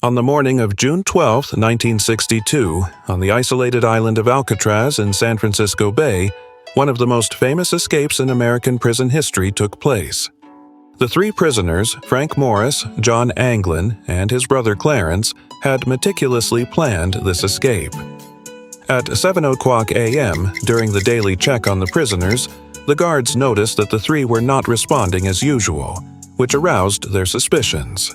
On the morning of June 12, 1962, on the isolated island of Alcatraz in San Francisco Bay, one of the most famous escapes in American prison history took place. The three prisoners, Frank Morris, John Anglin, and his brother Clarence, had meticulously planned this escape. At 7:00 a.m., during the daily check on the prisoners, the guards noticed that the three were not responding as usual, which aroused their suspicions.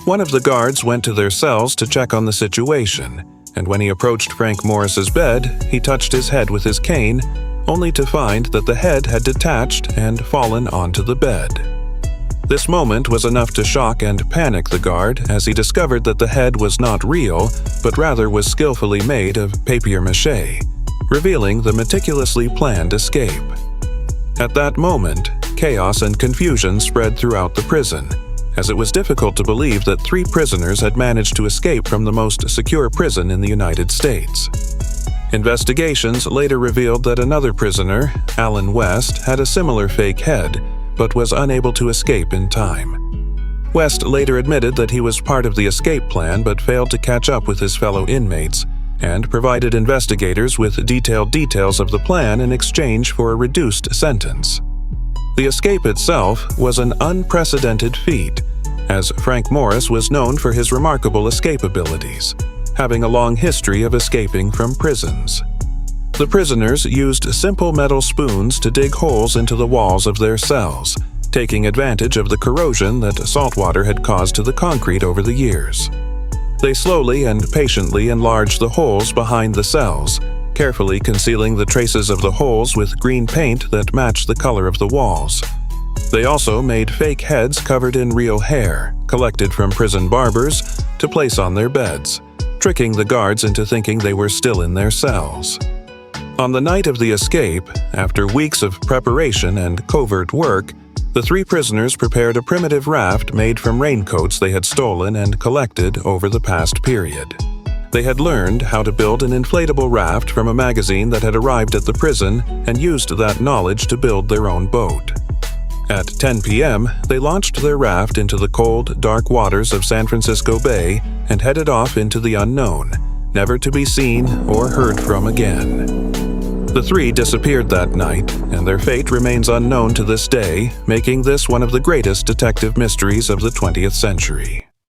One of the guards went to their cells to check on the situation, and when he approached Frank Morris's bed, he touched his head with his cane, only to find that the head had detached and fallen onto the bed. This moment was enough to shock and panic the guard as he discovered that the head was not real, but rather was skillfully made of papier-mâché, revealing the meticulously planned escape. At that moment, chaos and confusion spread throughout the prison, as it was difficult to believe that three prisoners had managed to escape from the most secure prison in the United States. Investigations later revealed that another prisoner, Alan West, had a similar fake head, but was unable to escape in time. West later admitted that he was part of the escape plan but failed to catch up with his fellow inmates, and provided investigators with detailed details of the plan in exchange for a reduced sentence. The escape itself was an unprecedented feat, as Frank Morris was known for his remarkable escape abilities, having a long history of escaping from prisons. The prisoners used simple metal spoons to dig holes into the walls of their cells, taking advantage of the corrosion that salt water had caused to the concrete over the years. They slowly and patiently enlarged the holes behind the cells, carefully concealing the traces of the holes with green paint that matched the color of the walls. They also made fake heads covered in real hair, collected from prison barbers, to place on their beds, tricking the guards into thinking they were still in their cells. On the night of the escape, after weeks of preparation and covert work, the three prisoners prepared a primitive raft made from raincoats they had stolen and collected over the past period. They had learned how to build an inflatable raft from a magazine that had arrived at the prison and used that knowledge to build their own boat. At 10 p.m., they launched their raft into the cold, dark waters of San Francisco Bay and headed off into the unknown, never to be seen or heard from again. The three disappeared that night, and their fate remains unknown to this day, making this one of the greatest detective mysteries of the 20th century.